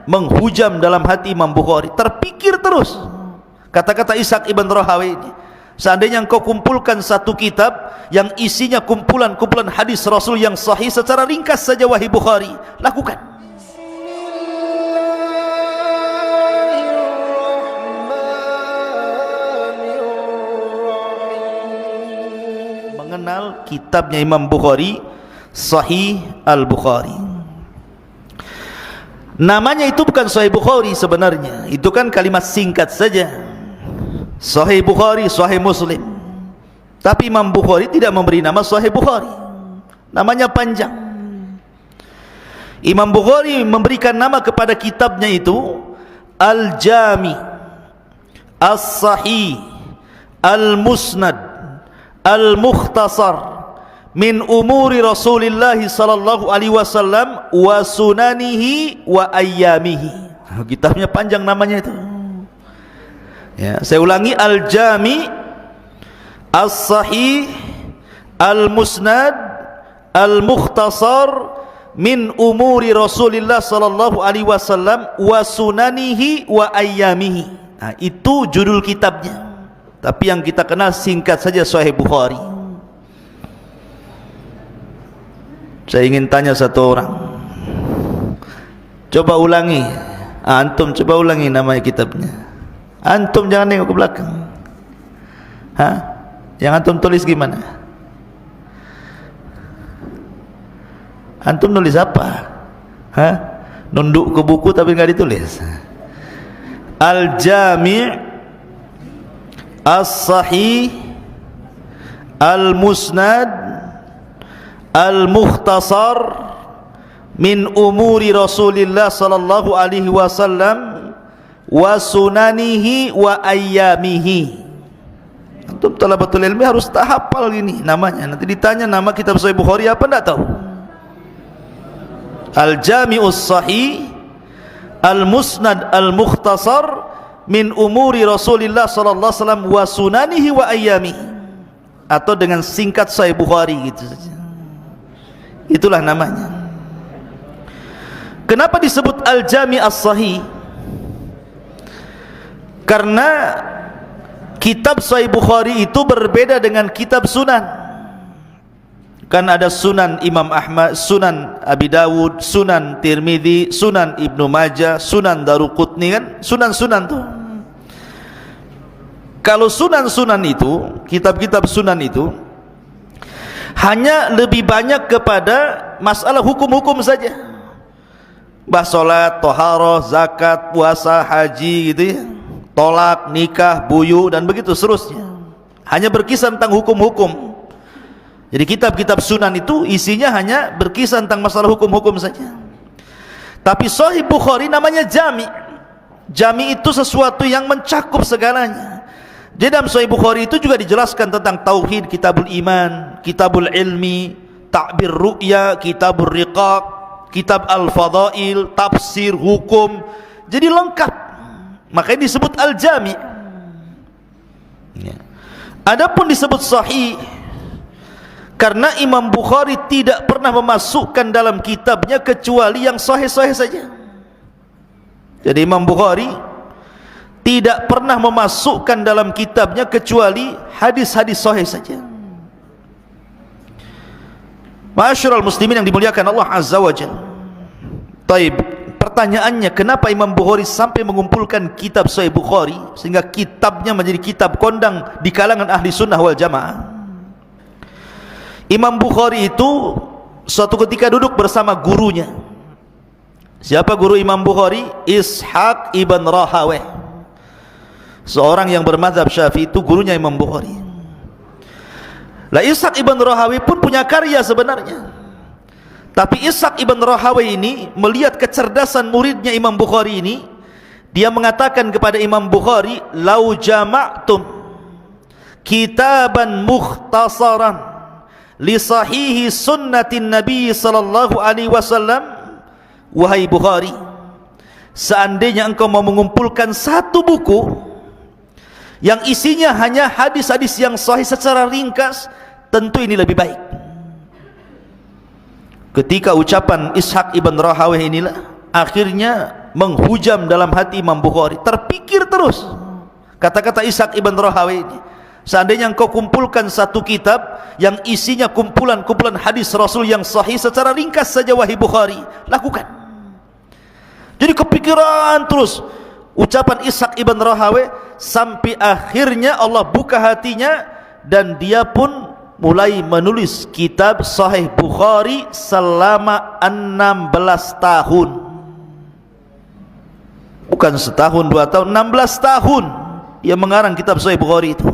menghujam dalam hati Imam Bukhari. Terpikir terus kata-kata Ishaq ibn Rahawayh ini. Seandainya engkau kumpulkan satu kitab yang isinya kumpulan-kumpulan hadis Rasul yang sahih secara ringkas saja, wahai Bukhari, lakukan. Mengenal kitabnya Imam Bukhari, Sahih Al-Bukhari. Namanya itu bukan Sahih Bukhari sebenarnya, itu kan kalimat singkat saja, Sahih Bukhari, Sahih Muslim. Tapi Imam Bukhari tidak memberi nama Sahih Bukhari, namanya panjang. Imam Bukhari memberikan nama kepada kitabnya itu Al-Jami, As-Sahih, Al-Musnad, Al-Mukhtasar min umuri Rasulillah sallallahu alaihi wasallam wa sunanihi wa ayyamihi. Kitabnya panjang namanya itu. Ya, saya ulangi, Al-Jami, As-Sahih, Al-Musnad, Al-Mukhtasar min umuri Rasulillah sallallahu alaihi wasallam wa sunanihi wa ayyamihi. Nah, itu judul kitabnya. Tapi yang kita kenal singkat saja Sahih Bukhari. Saya ingin tanya satu orang, coba ulangi, antum coba ulangi nama kitabnya. Antum jangan nengok ke belakang. Yang antum tulis gimana? Antum nulis apa? Nunduk ke buku tapi nggak ditulis. Al-Jami', As-Sahih, Al-Musnad, Al-Mukhtasar min umuri Rasulillah sallallahu alaihi wasallam wa sunanihi wa ayyamihi. Antum talabatul ilmi harus tak hafal gini namanya. Nanti ditanya nama kitab Sahih Bukhari apa, enggak tahu. Al-Jami'us Sahih, Al-Musnad, Al-Mukhtasar min umuri Rasulillah sallallahu alaihi wasallam wa sunanihi wa ayyamihi, atau dengan singkat Sahih Bukhari gitu saja. Itulah namanya. Kenapa disebut Al-Jami' As-Sahih? Karena kitab Sahih Bukhari itu berbeda dengan kitab Sunan. Kan ada Sunan Imam Ahmad, Sunan Abi Dawud, Sunan Tirmidzi, Sunan Ibnu Majah, Sunan Daruqutni, kan sunan-sunan tuh. Kalau sunan-sunan itu, kitab-kitab sunan itu hanya lebih banyak kepada masalah hukum-hukum saja, bah salat, toharoh, zakat, puasa, haji gitu ya, tolak, nikah, buyu, dan begitu seterusnya. Hanya berkisah tentang hukum-hukum. Jadi kitab-kitab sunan itu isinya hanya berkisah tentang masalah hukum-hukum saja. Tapi Sahih Bukhari namanya Jami'. Jami' itu sesuatu yang mencakup segalanya. Jadi dalam Sahih Bukhari itu juga dijelaskan tentang tauhid, kitabul iman, kitabul ilmi, ta'bir ru'ya, kitabul riqaq, kitab al-fadail, tafsir, hukum. Jadi lengkap. Makanya disebut Al-Jami'. Adapun disebut sahih karena Imam Bukhari tidak pernah memasukkan dalam kitabnya kecuali yang sahih-sahih saja. Jadi Imam Bukhari tidak pernah memasukkan dalam kitabnya kecuali hadis-hadis sahih saja. Ma'asyiral muslimin yang dimuliakan Allah Azza wa Jalla. Taib, pertanyaannya, kenapa Imam Bukhari sampai mengumpulkan kitab Sahih Bukhari sehingga kitabnya menjadi kitab kondang di kalangan ahli sunnah wal jamaah? Imam Bukhari itu suatu ketika duduk bersama gurunya. Siapa guru Imam Bukhari? Ishaq ibn Rahawayh, seorang yang bermadzhab Syafi'i, itu gurunya Imam Bukhari. Lah Ishaq ibn Rahawayh pun punya karya sebenarnya. Tapi Ishaq ibn Rahawayh ini melihat kecerdasan muridnya Imam Bukhari ini, dia mengatakan kepada Imam Bukhari, "Lau jama'tum kitaban mukhtasaran li sahihi sunnatin Nabi sallallahu alaihi wasallam, wahai Bukhari, seandainya engkau mau mengumpulkan satu buku yang isinya hanya hadis-hadis yang sahih secara ringkas, tentu ini lebih baik." Ketika ucapan Ishaq ibn Rahawayh inilah akhirnya menghujam dalam hati Imam Bukhari. Terpikir terus kata-kata Ishaq ibn Rahawayh ini. Seandainya engkau kumpulkan satu kitab yang isinya kumpulan-kumpulan hadis Rasul yang sahih secara ringkas saja, wahai Bukhari, lakukan. Jadi kepikiran terus ucapan Ishaq ibn Rahawayh, sampai akhirnya Allah buka hatinya dan dia pun mulai menulis kitab Sahih Bukhari selama 16 tahun. Bukan setahun, 2 tahun, 16 tahun ia mengarang kitab Sahih Bukhari itu.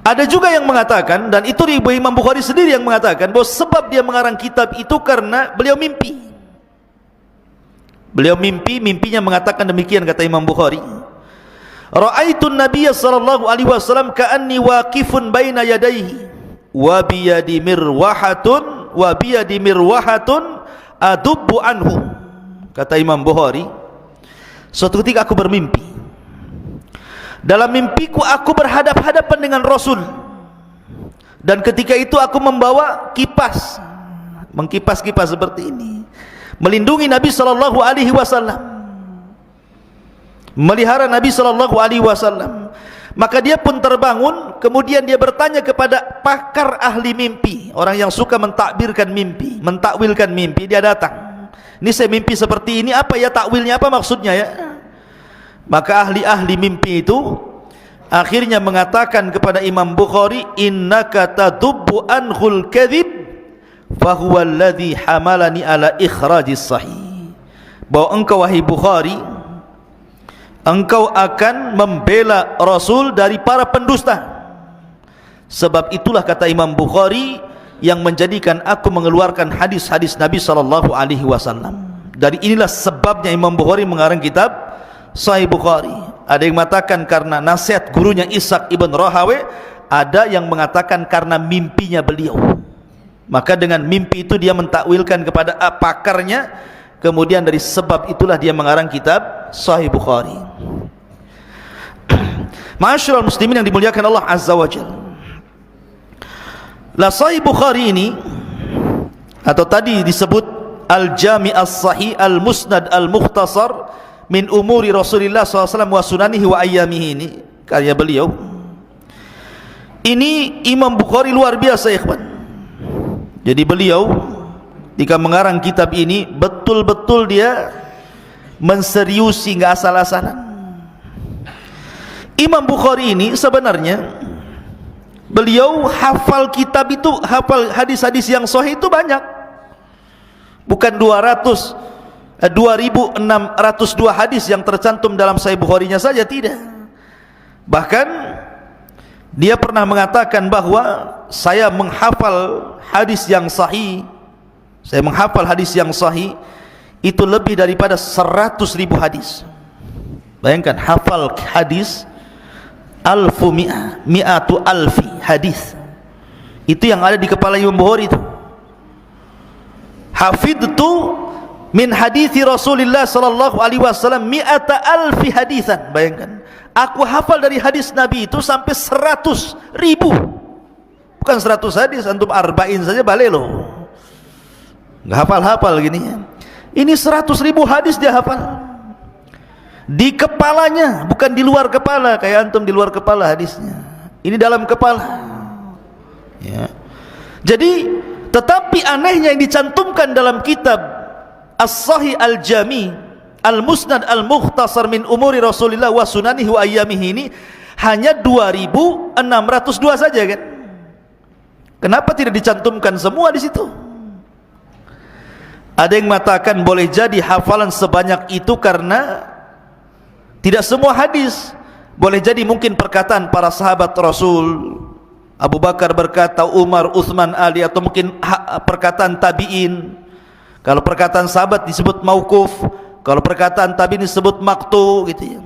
Ada juga yang mengatakan, dan itu Imam Bukhari sendiri yang mengatakan, bahwa sebab dia mengarang kitab itu karena beliau mimpi. Beliau mimpinya mengatakan demikian, kata Imam Bukhari, Ra'aitun Nabiyya sallallahu alaihi wasallam ka'anni waqifun baina yadayhi wa biyadi mirwahatun adubbu anhu. Kata Imam Bukhari, suatu ketika aku bermimpi. Dalam mimpiku aku berhadap-hadapan dengan Rasul. Dan ketika itu aku membawa kipas, mengkipas-kipas seperti ini, melindungi Nabi sallallahu alaihi wasallam, melihara Nabi sallallahu alaihi wasallam. Maka dia pun terbangun, kemudian dia bertanya kepada pakar ahli mimpi, orang yang suka mentakbirkan mimpi, mentakwilkan mimpi. Dia datang, ini saya mimpi seperti ini, apa ya takwilnya, apa maksudnya ya? Maka ahli-ahli mimpi itu akhirnya mengatakan kepada Imam Bukhari, innaka tadubbu anhul kadhib fahuwa alladhi hamalani ala ikhrajis sahih. Bahwa engkau, wahai Bukhari, engkau akan membela Rasul dari para pendusta. Sebab itulah, kata Imam Bukhari, yang menjadikan aku mengeluarkan hadis-hadis Nabi sallallahu alaihi wasallam. Dari inilah sebabnya Imam Bukhari mengarang kitab Sahih Bukhari. Ada yang mengatakan karena nasihat gurunya Ishaq ibn Rahawayh, ada yang mengatakan karena mimpinya beliau. Maka dengan mimpi itu dia mentakwilkan kepada pakarnya, kemudian dari sebab itulah dia mengarang kitab Sahih Bukhari. Ma'asyiral muslimin yang dimuliakan Allah Azza wa Jalla, la Sahih Bukhari ini, atau tadi disebut Al-Jami' As-Sahih Al-Musnad Al-Mukhtasar min umuri Rasulillah SAW wa sunanihi wa ayyamihi, ini karya beliau. Ini Imam Bukhari luar biasa, ikhwan. Jadi beliau ketika mengarang kitab ini betul-betul dia menseriusi, enggak asal-asalan. Imam Bukhari ini sebenarnya beliau hafal kitab itu, hafal hadis-hadis yang sahih itu banyak. Bukan 2602 hadis yang tercantum dalam Sahih Bukhari-nya saja, tidak. Bahkan dia pernah mengatakan bahwa saya menghafal hadis yang sahih, saya menghafal hadis yang sahih itu lebih daripada 100.000 hadis. Bayangkan, hafal hadis mi'atu alfi hadis. Itu yang ada di kepala Imam Bukhari itu. Hafidtu min hadithi Rasulullah sallallahu alaihi wasallam mi'ata alfi hadisan. Bayangkan, aku hafal dari hadis Nabi itu sampai 100.000. Bukan 100 hadis, antum arba'in saja balik loh, nggak hafal-hafal gini. Ini 100.000 hadis dia hafal di kepalanya, bukan di luar kepala kayak antum di luar kepala hadisnya. Ini dalam kepala ya. Jadi, tetapi anehnya yang dicantumkan dalam kitab As-Sahih Al-Jami' Al-Musnad Al-Mukhtasar min umuri Rasulillah wa sunanihi wa ayyamihi ini hanya 2602 saja kan. Kenapa tidak dicantumkan semua di situ? Ada yang mengatakan boleh jadi hafalan sebanyak itu karena tidak semua hadis. Boleh jadi mungkin perkataan para sahabat Rasul, Abu Bakar berkata, Umar, Utsman, Ali, atau mungkin perkataan tabi'in. Kalau perkataan sahabat disebut mauquf, kalau perkataan tabi'in disebut maqtu, gitu ya.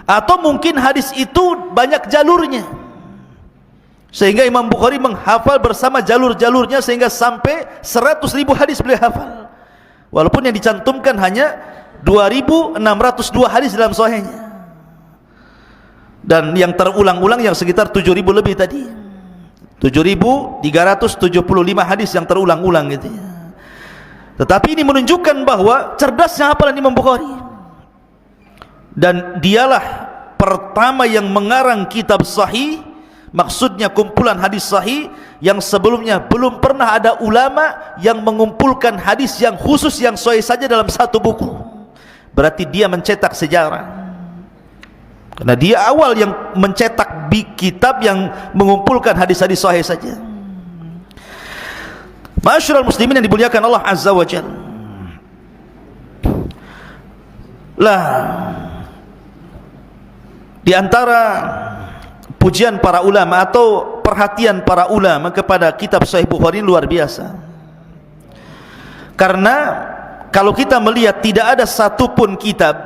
Atau mungkin hadis itu banyak jalurnya, sehingga Imam Bukhari menghafal bersama jalur-jalurnya sehingga sampai 100.000 hadis beliau hafal. Walaupun yang dicantumkan hanya 2602 hadis dalam sahihnya. Dan yang terulang-ulang yang sekitar 7.000 lebih tadi. 7.375 hadis yang terulang-ulang gitu ya. Tetapi ini menunjukkan bahwa cerdasnya hafalan Imam Bukhari, dan dialah pertama yang mengarang kitab sahih, maksudnya kumpulan hadis sahih, yang sebelumnya belum pernah ada ulama yang mengumpulkan hadis yang khusus yang sahih saja dalam satu buku. Berarti dia mencetak sejarah, karena dia awal yang mencetak kitab yang mengumpulkan hadis-hadis sahih saja. Ma'asyiral muslimin yang dimuliakan Allah Azza wa Jalla. Lah, di antara pujian para ulama atau perhatian para ulama kepada kitab Sahih Bukhari luar biasa. Karena kalau kita melihat tidak ada satupun kitab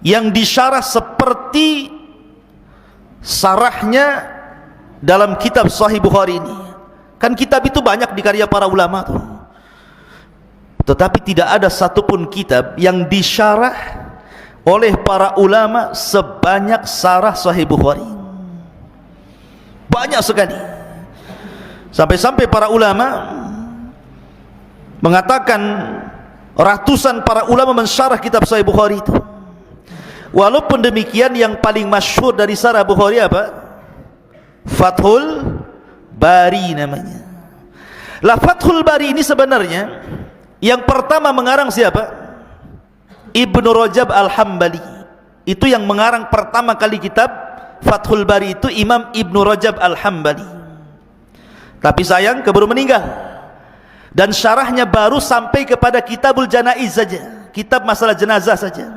yang disyarah seperti sarahnya dalam kitab Sahih Bukhari ini. Kan kitab itu banyak dikarya para ulama tuh, tetapi tidak ada satupun kitab yang disyarah oleh para ulama sebanyak sarah Sahih Bukhari. Banyak sekali, sampai-sampai para ulama mengatakan ratusan para ulama mensyarah kitab Sahih Bukhari itu. Walaupun demikian, yang paling masyhur dari sarah Bukhari apa? Fathul Bari namanya. Lah, Fathul Bari ini sebenarnya yang pertama mengarang siapa? Ibnu Rajab Al-Hambali. Itu yang mengarang pertama kali kitab Fathul Bari itu Imam Ibnu Rajab Al-Hambali. Tapi sayang, keburu meninggal, dan syarahnya baru sampai kepada Kitabul Janaiz saja, kitab masalah jenazah saja.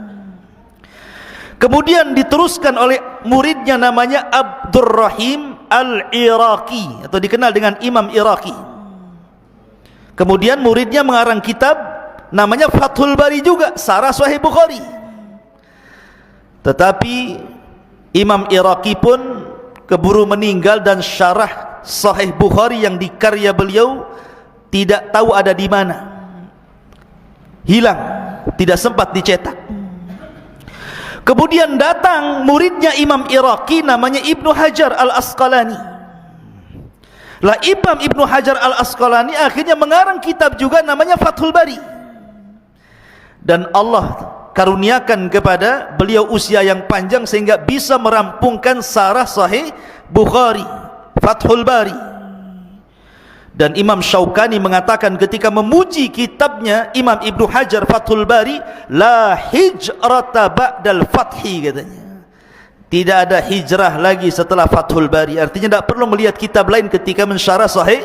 Kemudian diteruskan oleh muridnya namanya Abdurrahim Al-Iraqi, atau dikenal dengan Imam Iraqi. Kemudian muridnya mengarang kitab namanya Fathul Bari juga, sarah Sahih Bukhari. Tetapi Imam Iraqi pun keburu meninggal, dan syarah Sahih Bukhari yang dikarya beliau tidak tahu ada di mana, hilang, tidak sempat dicetak. Kemudian datang muridnya Imam Iraqi namanya Ibnu Hajar Al-Asqalani. Lah, Imam Ibnu Hajar Al-Asqalani akhirnya mengarang kitab juga namanya Fathul Bari. Dan Allah karuniakan kepada beliau usia yang panjang sehingga bisa merampungkan sarah Sahih Bukhari, Fathul Bari. Dan Imam Syaukani mengatakan ketika memuji kitabnya Imam Ibnu Hajar Fathul Bari, la hijrata ba'dal fathi, katanya. Tidak ada hijrah lagi setelah Fathul Bari. Artinya tidak perlu melihat kitab lain ketika mensyarah Sahih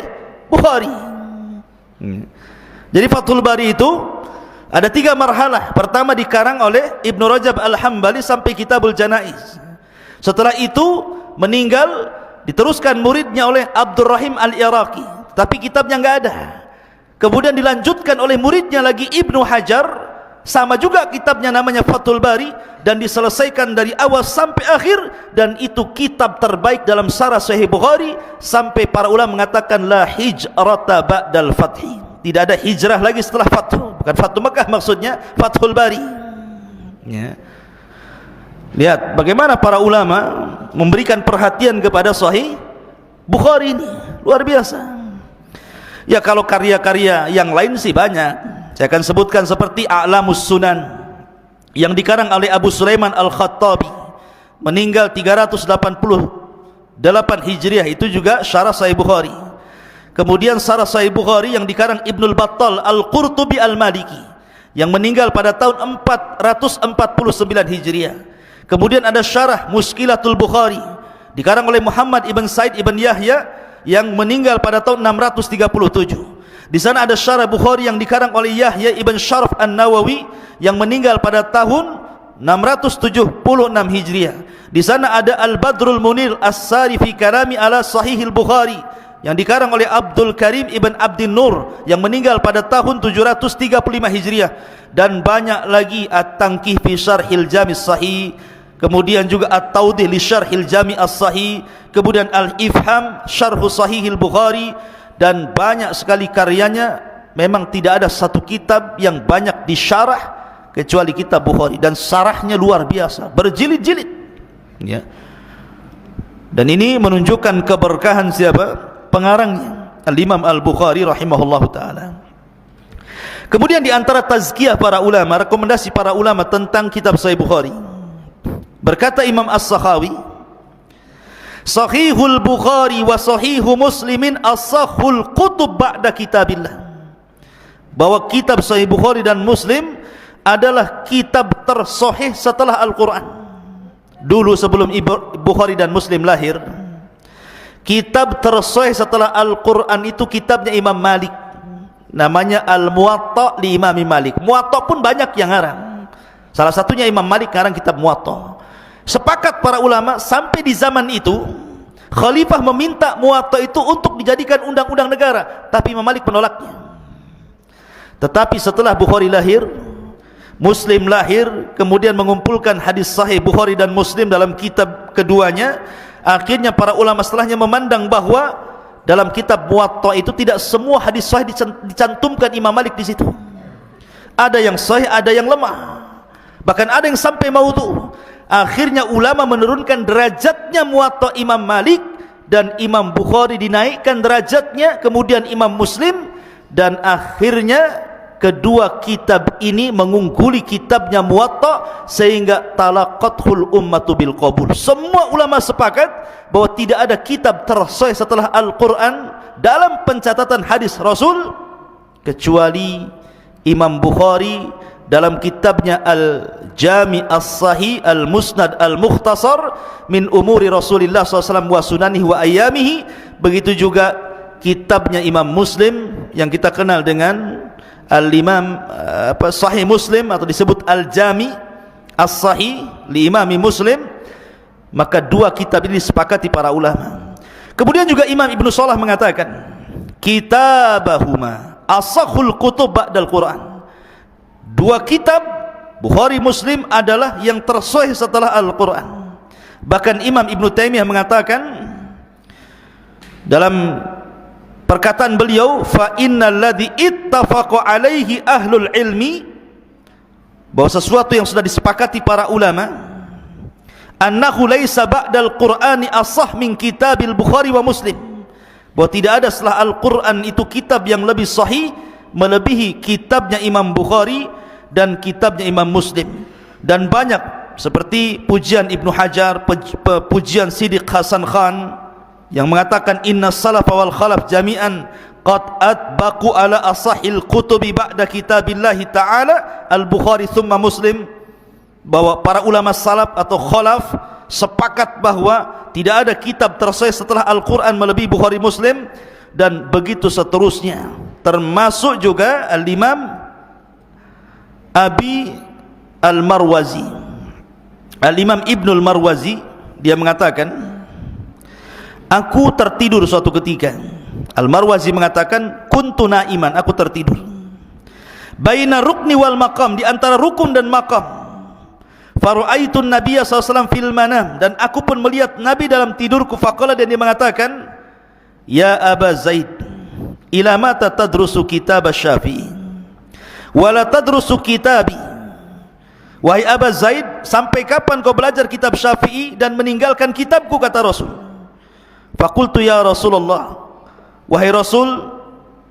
Bukhari. Jadi Fathul Bari itu ada 3 marhalah. Pertama dikarang oleh Ibnu Rajab Al-Hambali sampai Kitabul Janaiz. Setelah itu meninggal, diteruskan muridnya oleh Abdurrahim Al-Iraqi, tapi kitabnya enggak ada. Kemudian dilanjutkan oleh muridnya lagi Ibnu Hajar, sama juga kitabnya namanya Fathul Bari, dan diselesaikan dari awal sampai akhir, dan itu kitab terbaik dalam sarah Sahih Bukhari, sampai para ulama mengatakan la hijrata ba'dal fathi. Tidak ada hijrah lagi setelah Fathu, bukan Fathu Mekah maksudnya, Fathul Bari. Ya. Lihat bagaimana para ulama memberikan perhatian kepada Sahih Bukhari ini, luar biasa. Ya, kalau karya-karya yang lain sih banyak. Saya akan sebutkan seperti A'lamus Sunan yang dikarang oleh Abu Sulaiman Al-Khattabi, meninggal 388 Hijriah, itu juga syarah Sahih Bukhari. Kemudian syarah Sahih Bukhari yang dikarang Ibnul Battal Al-Qurtubi Al-Maliki, yang meninggal pada tahun 449 Hijriah. Kemudian ada syarah Mushkilatul Bukhari dikarang oleh Muhammad ibn Said ibn Yahya, yang meninggal pada tahun 637. Di sana ada syarah Bukhari yang dikarang oleh Yahya ibn Syaraf An-Nawawi, yang meninggal pada tahun 676 Hijriah. Di sana ada Al-Badrul Munir As-Sari fi Kalami ala Sahihil Bukhari, yang dikarang oleh Abdul Karim ibn Abdin Nur, yang meninggal pada tahun 735 Hijriah. Dan banyak lagi At-Tanqih fi Syarhil Jami' Sahih, kemudian juga At-Tawdih li Syarhil Jami' As-Sahih, kemudian Al-Ifham Syarhu Sahihil Bukhari, dan banyak sekali karyanya. Memang tidak ada satu kitab yang banyak disyarah kecuali kitab Bukhari, dan syarahnya luar biasa, berjilid-jilid, ya. Dan ini menunjukkan keberkahan siapa? Pengarangnya, Al-Imam Al-Bukhari rahimahullahu ta'ala. Kemudian di antara tazkiyah para ulama, rekomendasi para ulama tentang kitab Sahih Bukhari, berkata Imam As-Sakhawi, Sahihul Bukhari wa Sahihu Muslimin as-sahhul kutub ba'da kitabillah, bahwa kitab Sahih Bukhari dan Muslim adalah kitab tersahih setelah Al-Quran. Dulu sebelum Bukhari dan Muslim lahir, kitab tersahih setelah Al-Quran itu kitabnya Imam Malik, namanya Al-Muwatta li Imam Malik. Muwatta pun banyak yang ngarang, salah satunya Imam Malik ngarang kitab Muwatta. Sepakat para ulama sampai di zaman itu khalifah meminta Muwatta itu untuk dijadikan undang-undang negara, tapi Imam Malik menolaknya. Tetapi setelah Bukhari lahir, Muslim lahir, kemudian mengumpulkan hadis sahih Bukhari dan Muslim dalam kitab keduanya, akhirnya para ulama setelahnya memandang bahwa dalam kitab Muwatta itu tidak semua hadis sahih dicantumkan Imam Malik di situ. Ada yang sahih, ada yang lemah, bahkan ada yang sampai maudhu. Akhirnya ulama menurunkan derajatnya Muwatta Imam Malik, dan Imam Bukhari dinaikkan derajatnya, kemudian Imam Muslim, dan akhirnya kedua kitab ini mengungguli kitabnya Muwatta, sehingga talaqathul ummatu bil qabul. Semua ulama sepakat bahwa tidak ada kitab tersahih setelah Al-Quran dalam pencatatan hadis Rasul kecuali Imam Bukhari dalam kitabnya Al-Jami' As-Sahih Al-Musnad Al-Mukhtasar min umuri Rasulillah SAW wa sunanihi wa ayyamihi. Begitu juga kitabnya Imam Muslim yang kita kenal dengan Al-Imam Sahih Muslim, atau disebut Al-Jami' As-Sahih li Imami Muslim. Maka dua kitab ini disepakati para ulama. Kemudian juga Imam Ibnu Salah mengatakan, kitabahuma asahul kutub ba'dal Quran. Dua kitab Bukhari Muslim adalah yang tersahih setelah Al-Quran. Bahkan Imam Ibnu Taimiyah mengatakan dalam perkataan beliau, fa innal ladzi ittafaqa alaihi ahlul ilmi, bahwa sesuatu yang sudah disepakati para ulama, annahu laisa ba'dal Qur'ani asah min kitabil Bukhari wa Muslim, bahwa tidak ada setelah Al-Quran itu kitab yang lebih sahih melebihi kitabnya Imam Bukhari dan kitabnya Imam Muslim. Dan banyak seperti pujian Ibnu Hajar, pujian Siddiq Hasan Khan yang mengatakan inna salafa wal khalaf jami'an qad atbaqu ala asahil kutubi ba'da kitabillahi ta'ala al-Bukhari thumma Muslim, bahwa para ulama salaf atau khalaf sepakat bahwa tidak ada kitab tersahih setelah Al-Quran melebihi Bukhari Muslim, dan begitu seterusnya. Termasuk juga Al-Imam Abi Al-Marwazi, Al-Imam Ibnul Marwazi, dia mengatakan, aku tertidur suatu ketika. Al-Marwazi mengatakan, kuntu naiman, aku tertidur, baina rukni wal maqam, di antara rukun dan maqam. Faru'aitun Nabiya SAW fil manam, dan aku pun melihat Nabi dalam tidurku. Faqala, dan dia mengatakan, ya Aba Zaid, ila mata tadrusu kitab Syafi'i wala tadrusu kitabi. Wahai Aba Zaid, sampai kapan kau belajar kitab Syafi'i dan meninggalkan kitabku, kata Rasul. Faqultu ya Rasulullah, wahai Rasul,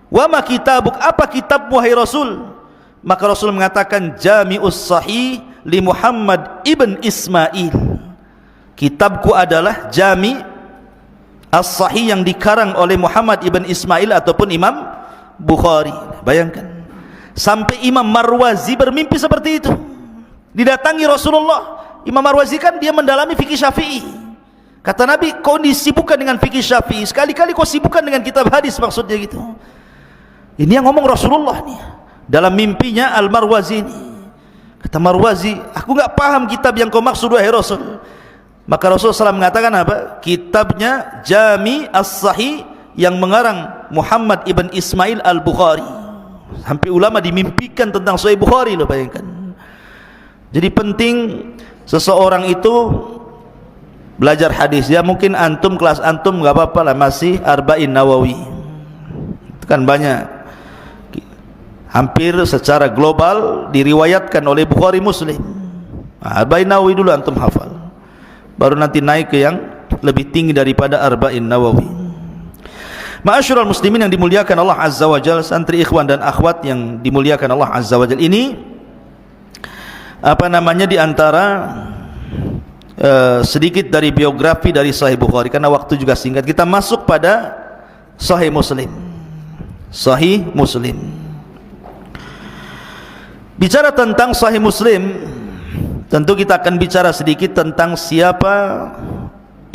wa ma kitabuk, apa kitabmu wahai Rasul? Maka Rasul mengatakan, Jami'us Sahih li Muhammad ibn Ismail, kitabku adalah Jami' As-Sahih yang dikarang oleh Muhammad ibn Ismail ataupun Imam Bukhari. Bayangkan, sampai Imam Marwazi bermimpi seperti itu. Didatangi Rasulullah. Imam Marwazi kan dia mendalami fikih Syafi'i. Kata Nabi, kau disibukkan dengan fikih Syafi'i, sekali-kali kau sibukkan dengan kitab hadis, maksudnya gitu. Ini yang ngomong Rasulullah nih dalam mimpinya Al-Marwazi ini. Kata Marwazi, aku enggak paham kitab yang kau maksud wahai Rasul. Maka Rasulullah SAW mengatakan apa? Kitabnya Jami' As-Sahih yang mengarang Muhammad ibn Ismail Al-Bukhari. Sampai ulama dimimpikan tentang Sahih Bukhari loh, bayangkan. Jadi penting seseorang itu belajar hadis. Ya mungkin antum, kelas antum enggak apa-apa lah, masih Arba'in Nawawi. Itu kan banyak, hampir secara global diriwayatkan oleh Bukhari Muslim. Arba'in Nawawi dulu antum hafal, baru nanti naik ke yang lebih tinggi daripada Arba'in Nawawi. Ma'asyiral muslimin yang dimuliakan Allah Azza wa Jalla, santri ikhwan dan akhwat yang dimuliakan Allah Azza wa Jalla, ini di antara sedikit dari biografi dari Sahih Bukhari. Karena waktu juga singkat, kita masuk pada Sahih Muslim. Sahih Muslim. Bicara tentang Sahih Muslim, tentu kita akan bicara sedikit tentang siapa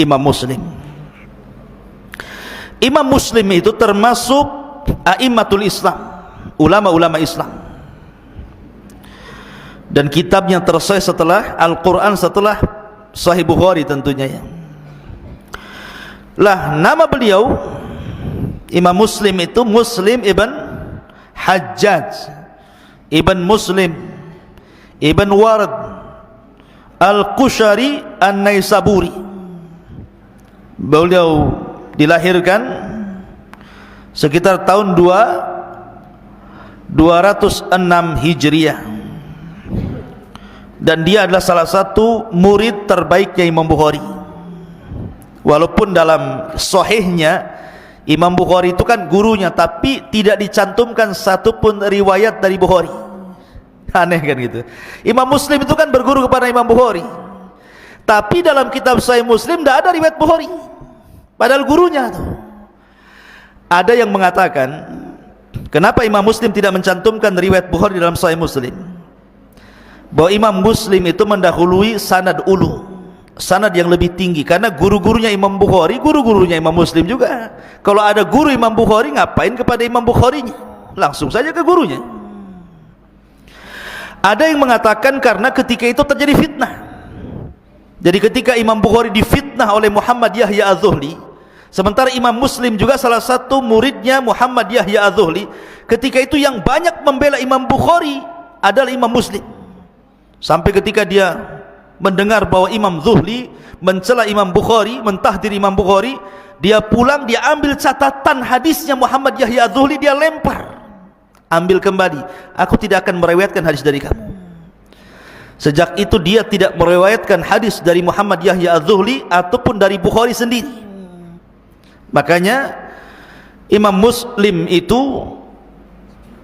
Imam Muslim. Imam Muslim itu termasuk a'immatul Islam, ulama-ulama Islam, dan kitabnya tersahih setelah Al-Quran, setelah Sahih Bukhari tentunya ya. Lah, nama beliau Imam Muslim itu Muslim ibn Hajjaj ibn Muslim ibn Warad Al-Qushari An-Naisaburi. Beliau dilahirkan sekitar tahun 206 Hijriah, dan dia adalah salah satu murid terbaiknya Imam Bukhari. Walaupun dalam sahihnya Imam Bukhari itu kan gurunya, tapi tidak dicantumkan satupun riwayat dari Bukhari. Aneh kan gitu. Imam Muslim itu kan berguru kepada Imam Bukhari, tapi dalam kitab Sahih Muslim tidak ada riwayat Bukhari, padahal gurunya tuh. Ada yang mengatakan, kenapa Imam Muslim tidak mencantumkan riwayat Bukhari dalam Sahih Muslim? Bahwa Imam Muslim itu mendahului sanad ulu, sanad yang lebih tinggi, karena guru-gurunya Imam Bukhari, guru-gurunya Imam Muslim juga. Kalau ada guru Imam Bukhari, ngapain kepada Imam Bukharinya? Langsung saja ke gurunya. Ada yang mengatakan karena ketika itu terjadi fitnah. Jadi ketika Imam Bukhari difitnah oleh Muhammad Yahya Az-Zuhli, sementara Imam Muslim juga salah satu muridnya Muhammad Yahya Az-Zuhli, ketika itu yang banyak membela Imam Bukhari adalah Imam Muslim. Sampai ketika dia mendengar bahwa Imam Zuhli mencela Imam Bukhari, mentahdir Imam Bukhari, dia pulang, dia ambil catatan hadisnya Muhammad Yahya Az-Zuhli, dia lempar, ambil kembali, aku tidak akan meriwayatkan hadis dari kamu. Sejak itu dia tidak meriwayatkan hadis dari Muhammad Yahya Az-Zuhli ataupun dari Bukhari sendiri. Makanya Imam Muslim itu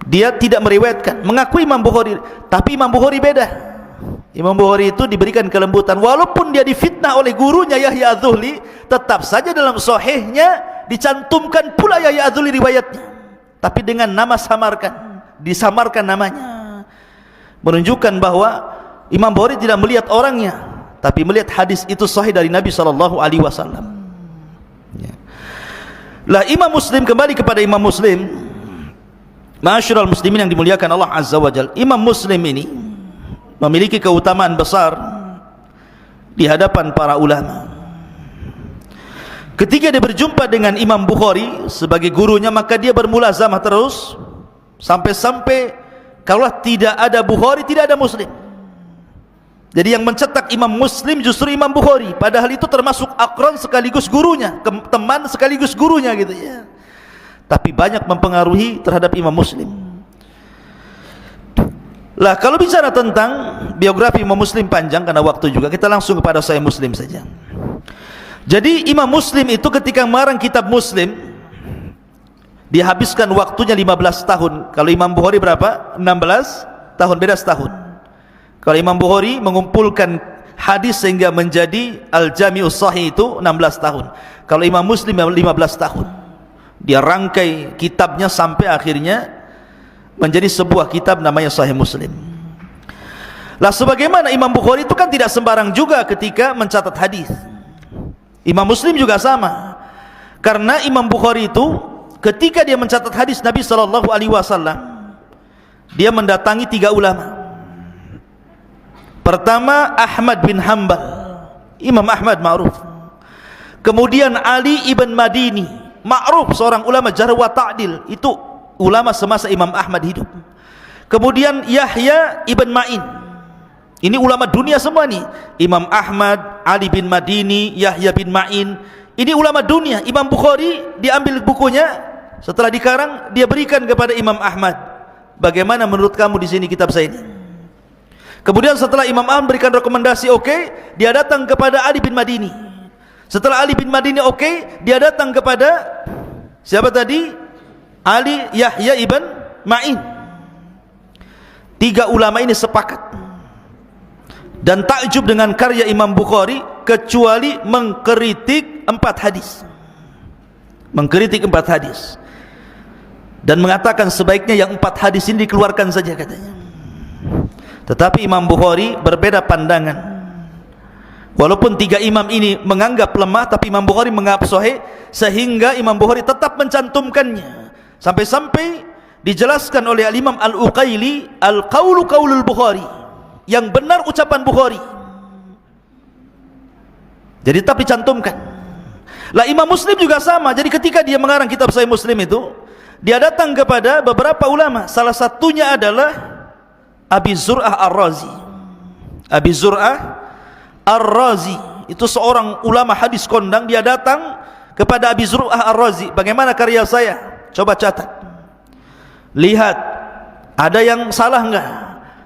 dia tidak meriwayatkan, mengakui Imam Bukhari, tapi Imam Bukhari beda. Imam Bukhari itu diberikan kelembutan, walaupun dia difitnah oleh gurunya Yahya Az-Zuhli, tetap saja dalam sahihnya dicantumkan pula Yahya Az-Zuhli riwayatnya, tapi dengan nama samarkan, disamarkan namanya, menunjukkan bahwa Imam Bukhari tidak melihat orangnya, tapi melihat hadis itu sahih dari Nabi SAW. Ya. Lah, Imam Muslim, kembali kepada Imam Muslim, ma'asyiral muslimin yang dimuliakan Allah Azza wa Jalla, Imam Muslim ini memiliki keutamaan besar di hadapan para ulama. Ketika dia berjumpa dengan Imam Bukhari sebagai gurunya, maka dia bermulazamah terus sampai-sampai kalau tidak ada Bukhari, tidak ada Muslim. Jadi yang mencetak Imam Muslim justru Imam Bukhari, padahal itu termasuk akran sekaligus gurunya, teman sekaligus gurunya gitu ya. Tapi banyak mempengaruhi terhadap Imam Muslim. Lah, kalau bicara tentang biografi Imam Muslim panjang karena waktu juga, kita langsung kepada Sahih Muslim saja. Jadi Imam Muslim itu ketika mengarang kitab Muslim, dihabiskan waktunya 15 tahun. Kalau Imam Bukhari berapa? 16 tahun, beda setahun. Kalau Imam Bukhari mengumpulkan hadis sehingga menjadi Al-Jami'us Sahih itu 16 tahun. Kalau Imam Muslim 15 tahun. Dia rangkai kitabnya sampai akhirnya menjadi sebuah kitab namanya Sahih Muslim. Lah, sebagaimana Imam Bukhari itu kan tidak sembarang juga ketika mencatat hadis. Imam Muslim juga sama. Karena Imam Bukhari itu ketika dia mencatat hadis Nabi SAW, dia mendatangi 3 ulama. Pertama Ahmad bin Hanbal, Imam Ahmad ma'ruf. Kemudian Ali ibn Madini, ma'ruf, seorang ulama jarh wa ta'dil, itu ulama semasa Imam Ahmad hidup. Kemudian Yahya ibn Ma'in, ini ulama dunia semua nih. Imam Ahmad, Ali bin Madini, Yahya bin Ma'in, ini ulama dunia. Imam Bukhari diambil bukunya, setelah dikarang dia berikan kepada Imam Ahmad. Bagaimana menurut kamu di sini kitab saya ini? Kemudian setelah Imam Ahmad berikan rekomendasi oke, dia datang kepada Ali bin Madini. Setelah Ali bin Madini oke, dia datang kepada Siapa tadi? Ali Yahya ibn Ma'in. 3 ulama ini sepakat dan takjub dengan karya Imam Bukhari kecuali mengkritik 4 hadis. Mengkritik 4 hadis dan mengatakan sebaiknya yang 4 hadis ini dikeluarkan saja katanya. Tetapi Imam Bukhari berbeda pandangan. Walaupun 3 imam ini menganggap lemah, tapi Imam Bukhari menganggap sahih, sehingga Imam Bukhari tetap mencantumkannya. Sampai-sampai dijelaskan oleh Al-Imam Al-Uqaili, al-qawlu qawlul Bukhari, yang benar ucapan Bukhari. Jadi tetap dicantumkan. Lah Imam Muslim juga sama. Jadi ketika dia mengarang kitab Sahih Muslim itu, dia datang kepada beberapa ulama. Salah satunya adalah Abi Zur'ah Ar-Razi. Abi Zur'ah Ar-Razi itu seorang ulama hadis kondang. Dia datang kepada Abi Zur'ah Ar-Razi, bagaimana karya saya? Coba catat, lihat ada yang salah enggak?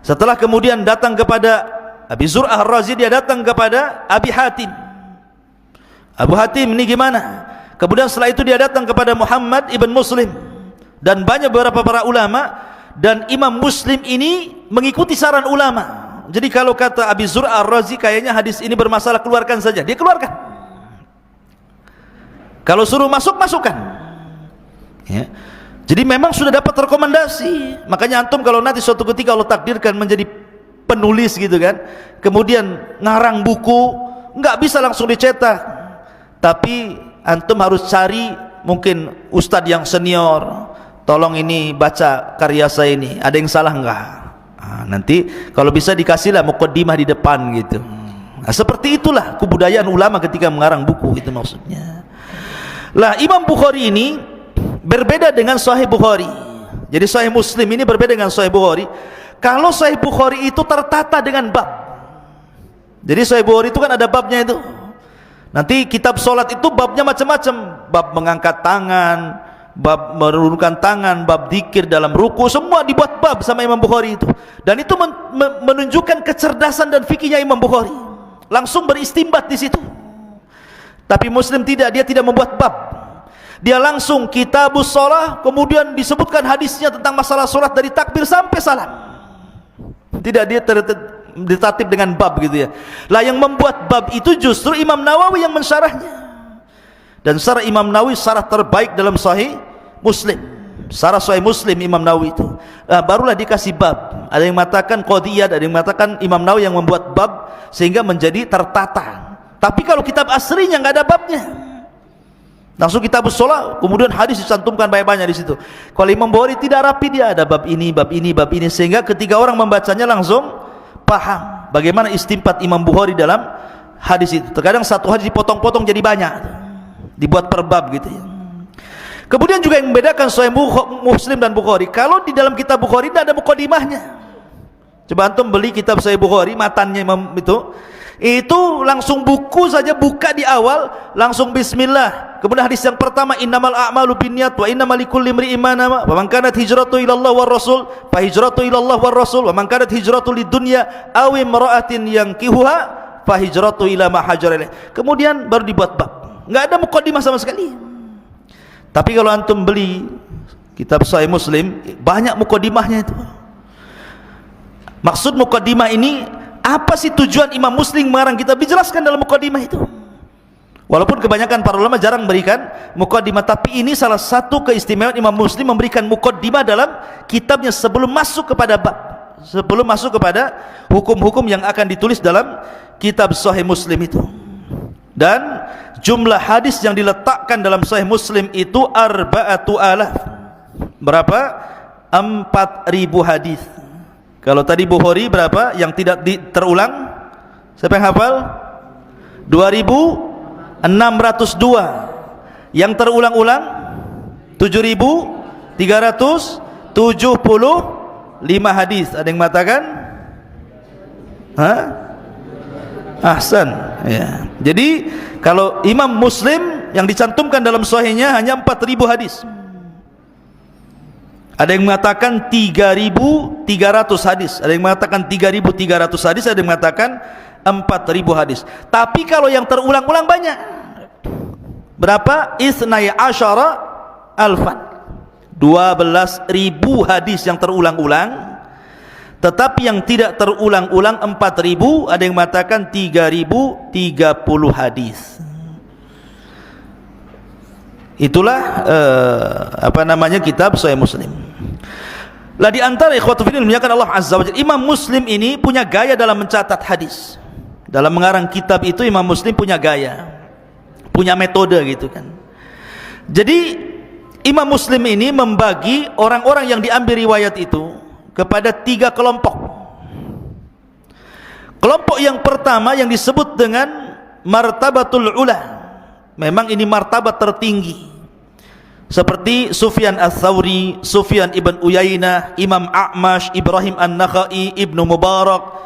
Setelah kemudian datang kepada Abi Zur'ah Ar-Razi, dia datang kepada Abi Hatim. Abu Hatim ini gimana? Kemudian setelah itu dia datang kepada Muhammad ibn Muslim dan banyak beberapa para ulama. Dan Imam Muslim ini mengikuti saran ulama. Jadi kalau kata Abi Zur'ah Ar-Razi, kayaknya hadis ini bermasalah, keluarkan saja, dia keluarkan. Kalau suruh masuk, masukkan ya. Jadi memang sudah dapat rekomendasi. Makanya antum kalau nanti suatu ketika Allah takdirkan menjadi penulis gitu kan, kemudian ngarang buku, nggak bisa langsung dicetak, tapi antum harus cari mungkin ustadz yang senior, tolong ini baca karya saya ini, ada yang salah enggak? Nanti kalau bisa dikasihlah muqaddimah di depan gitu. Seperti itulah kebudayaan ulama ketika mengarang buku, itu maksudnya. Lah Imam Bukhari ini berbeda dengan Sahih Bukhari. Jadi Sahih Muslim ini berbeda dengan Sahih Bukhari. Kalau Sahih Bukhari itu tertata dengan bab. Jadi Sahih Bukhari itu kan ada babnya itu. Nanti kitab solat itu babnya macam-macam. Bab mengangkat tangan, bab menurunkan tangan, bab dzikir dalam ruku, semua dibuat bab sama Imam Bukhari itu. Dan itu menunjukkan kecerdasan dan fikihnya Imam Bukhari. Langsung beristimbat di situ. Tapi Muslim tidak, dia tidak membuat bab. Dia langsung kitabus shalah, kemudian disebutkan hadisnya tentang masalah salat dari takbir sampai salam. Tidak, dia tertatib dengan bab gitu ya. Lah yang membuat bab itu justru Imam Nawawi yang mensyarahnya. Dan syarah Imam Nawawi syarah terbaik dalam Sahih Muslim. Syarah Sahih Muslim Imam Nawawi itu. Barulah dikasih bab. Ada yang mengatakan qadiyat, ada yang mengatakan Imam Nawawi yang membuat bab sehingga menjadi tertata. Tapi kalau kitab aslinya nggak ada babnya. Langsung kitabus shalah, kemudian hadis dicantumkan banyak-banyak di situ. Kalau Imam Bukhari tidak rapi, dia ada bab ini, bab ini, bab ini, sehingga ketika orang membacanya langsung paham bagaimana istimbat Imam Bukhari dalam hadis itu. Terkadang satu hadis dipotong-potong jadi banyak, dibuat per bab gitu ya. Kemudian juga yang membedakan Sahih Muslim dan Bukhari, kalau di dalam kitab Bukhari tidak ada muqaddimahnya. Coba antum beli kitab Sahih Bukhari, matannya itu langsung buku saja, buka di awal langsung bismillah. Kemudian hadis yang pertama, innamal a'malu binniyat wa innamal likulli imri'in ma nawa, wa man kanat hijratu ila Allah war rasul fa hijratu ila Allah war rasul, wa man kanat hijratu lidunya aw imra'atin yankihuha fa hijratu ila ma hajara ilaih. Kemudian baru dibuat bab. Enggak ada muqaddimah sama sekali. Tapi kalau antum beli kitab Sahih Muslim, banyak muqaddimahnya itu. Maksud muqaddimah ini, apa sih tujuan Imam Muslim mengarang kitab, dijelaskan dalam muqaddimah itu. Walaupun kebanyakan para ulama jarang berikan muqaddimah, tapi ini salah satu keistimewaan Imam Muslim memberikan muqaddimah dalam kitabnya sebelum masuk kepada bab, sebelum masuk kepada hukum-hukum yang akan ditulis dalam kitab Sahih Muslim itu. Dan jumlah hadis yang diletakkan dalam Sahih Muslim itu 4,000. Berapa? 4.000 hadis. Kalau tadi Bukhari berapa yang tidak terulang? Siapa yang hafal? 2.602. Yang terulang-ulang 7.375 hadis. Ada yang mengatakan? Ahsan ya. Jadi kalau Imam Muslim yang dicantumkan dalam sahihnya hanya 4.000 hadis. Ada yang mengatakan 3.300 hadis, ada yang mengatakan 3.300 hadis, ada yang mengatakan 4.000 hadis. Tapi kalau yang terulang-ulang banyak. Berapa? Isnai asyara alfan, 12.000 hadis yang terulang-ulang. Tetapi yang tidak terulang-ulang 4.000, ada yang mengatakan 3.030 hadis. Itulah kitab Sahih Muslim. Lah di antara ikhwatul fillah memuliakan Allah Azza wa Jalla, Imam Muslim ini punya gaya dalam mencatat hadis. Dalam mengarang kitab itu Imam Muslim punya gaya, punya metode gitu kan. Jadi Imam Muslim ini membagi orang-orang yang diambil riwayat itu kepada 3 kelompok. Kelompok yang pertama yang disebut dengan martabatul ula, memang ini martabat tertinggi, seperti Sufyan Ats-Tsauri, Sufyan ibn Uyainah, Imam A'mash, Ibrahim An-Nakhai, Ibnu Mubarak,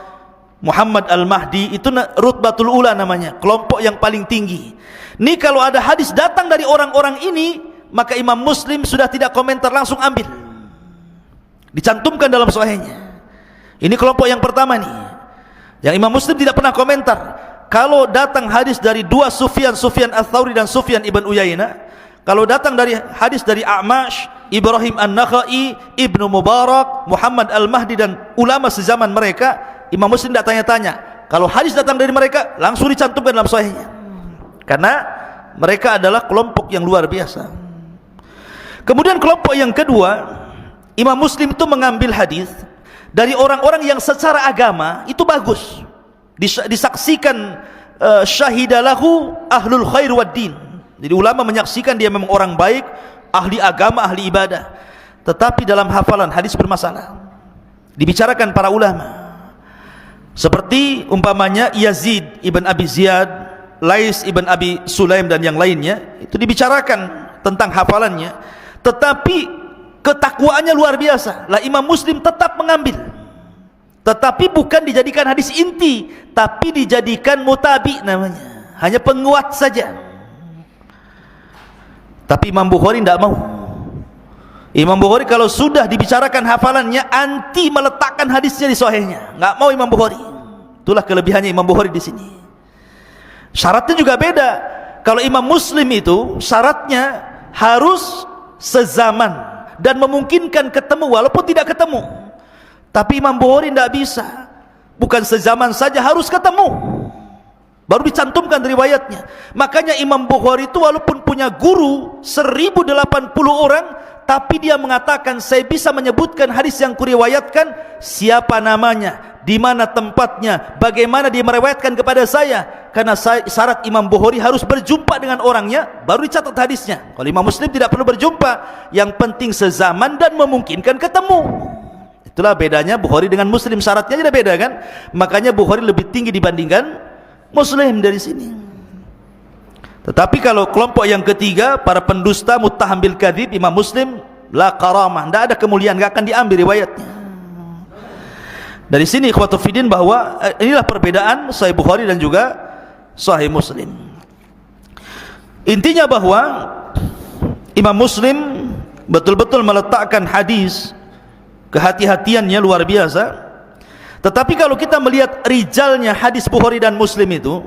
Muhammad Al-Mahdi. Itu rutbatul ula namanya, kelompok yang paling tinggi. Ini kalau ada hadis datang dari orang-orang ini, maka Imam Muslim sudah tidak komentar, langsung ambil, dicantumkan dalam sahihnya. Ini kelompok yang pertama nih, yang Imam Muslim tidak pernah komentar. Kalau datang hadis dari 2 Sufyan, Sufyan Ats-Tsauri dan Sufyan ibn Uyainah, kalau datang dari hadis dari A'mash, Ibrahim An-Nakhai, Ibnu Mubarak, Muhammad Al-Mahdi dan ulama sezaman mereka, Imam Muslim tidak tanya-tanya. Kalau hadis datang dari mereka, langsung dicantumkan dalam sahihnya, karena mereka adalah kelompok yang luar biasa. Kemudian kelompok yang kedua, Imam Muslim itu mengambil hadis dari orang-orang yang secara agama itu bagus, disaksikan syahidalahu ahlul khair wad din. Jadi ulama menyaksikan dia memang orang baik, ahli agama, ahli ibadah. Tetapi dalam hafalan hadis bermasalah, dibicarakan para ulama. Seperti umpamanya Yazid ibn Abi Ziyad, Lais ibn Abi Sulaim dan yang lainnya, itu dibicarakan tentang hafalannya. Tetapi ketakwaannya luar biasa. Lah Imam Muslim tetap mengambil. Tetapi bukan dijadikan hadis inti, tapi dijadikan mutabi namanya, hanya penguat saja. Tapi Imam Bukhari tidak mau. Imam Bukhari kalau sudah dibicarakan hafalannya, anti meletakkan hadisnya di sahihnya, nggak mau Imam Bukhari. Itulah kelebihannya Imam Bukhari di sini. Syaratnya juga beda. Kalau Imam Muslim itu syaratnya harus sezaman dan memungkinkan ketemu, walaupun tidak ketemu. Tapi Imam Bukhari tidak bisa, bukan sezaman saja, harus ketemu, baru dicantumkan riwayatnya. Makanya Imam Bukhari itu walaupun punya guru 1080 orang, tapi dia mengatakan, saya bisa menyebutkan hadis yang kuriwayatkan, siapa namanya, di mana tempatnya, bagaimana dia meriwayatkan kepada saya. Karena syarat Imam Bukhari harus berjumpa dengan orangnya, baru dicatat hadisnya. Kalau Imam Muslim tidak perlu berjumpa, yang penting sezaman dan memungkinkan ketemu. Itulah bedanya Bukhari dengan Muslim, syaratnya tidak beda kan. Makanya Bukhari lebih tinggi dibandingkan Muslim dari sini. Tetapi kalau kelompok yang ketiga, para pendusta, muttaham bil kadzib, Imam Muslim la karamah, tidak ada kemuliaan, tidak akan diambil riwayatnya. Dari sini ikhwatul fiddin bahwa inilah perbedaan Sahih Bukhari dan juga Sahih Muslim. Intinya bahwa Imam Muslim betul-betul meletakkan hadis, kehati-hatiannya luar biasa. Tetapi kalau kita melihat rijalnya hadis Bukhari dan Muslim itu,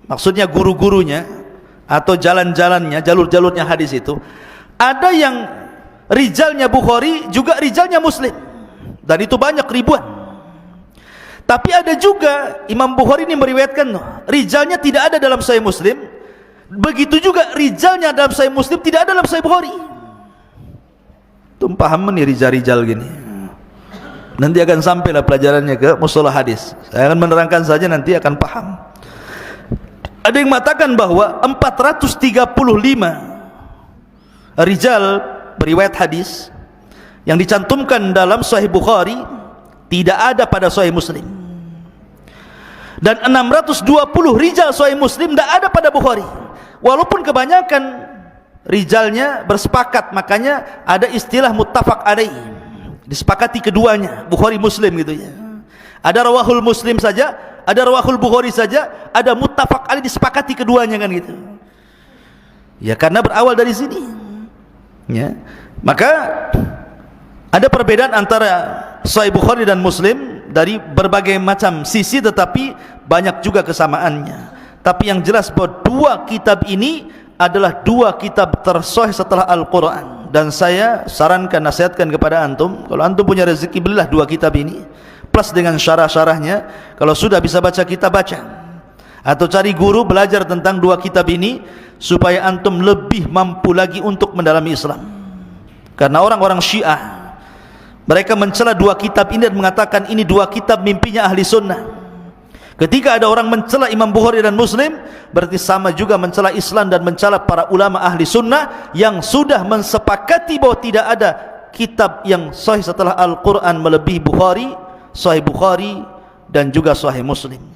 maksudnya guru-gurunya atau jalan-jalannya, jalur-jalurnya hadis itu, ada yang rijalnya Bukhari juga rijalnya Muslim, dan itu banyak, ribuan. Tapi ada juga Imam Bukhari ini meriwayatkan rijalnya tidak ada dalam Sahih Muslim, begitu juga rijalnya dalam Sahih Muslim tidak ada dalam Sahih Bukhari. Tum paham nih rijal-rijal gini. Nanti akan sampailah pelajarannya ke mustalah hadis. Saya akan menerangkan saja, nanti akan paham. Ada yang mengatakan bahwa 435 rijal beriwayat hadis yang dicantumkan dalam Sahih Bukhari tidak ada pada Sahih Muslim, dan 620 rijal Sahih Muslim tidak ada pada Bukhari, walaupun kebanyakan rijalnya bersepakat. Makanya ada istilah muttafaq alaih, disepakati keduanya, Bukhari Muslim gitu ya. Ada rawahul Muslim saja, ada rawahul Bukhari saja, ada muttafaq alaih, disepakati keduanya kan gitu ya, karena berawal dari sini ya. Maka ada perbedaan antara Sahih Bukhari dan Muslim dari berbagai macam sisi, tetapi banyak juga kesamaannya. Tapi yang jelas bahwa dua kitab ini adalah dua kitab tersahih setelah Al-Quran. Dan saya sarankan, nasihatkan kepada antum, kalau antum punya rezeki, belilah dua kitab ini plus dengan syarah-syarahnya. Kalau sudah bisa baca kitab, baca, atau cari guru belajar tentang dua kitab ini supaya antum lebih mampu lagi untuk mendalami Islam. Karena orang-orang Syiah, mereka mencela dua kitab ini dan mengatakan ini dua kitab mimpinya ahli sunnah. Ketika ada orang mencela Imam Bukhari dan Muslim, berarti sama juga mencela Islam dan mencela para ulama ahli sunnah yang sudah mensepakati bahwa tidak ada kitab yang sahih setelah Al-Quran melebihi Bukhari, Sahih Bukhari dan juga Sahih Muslim.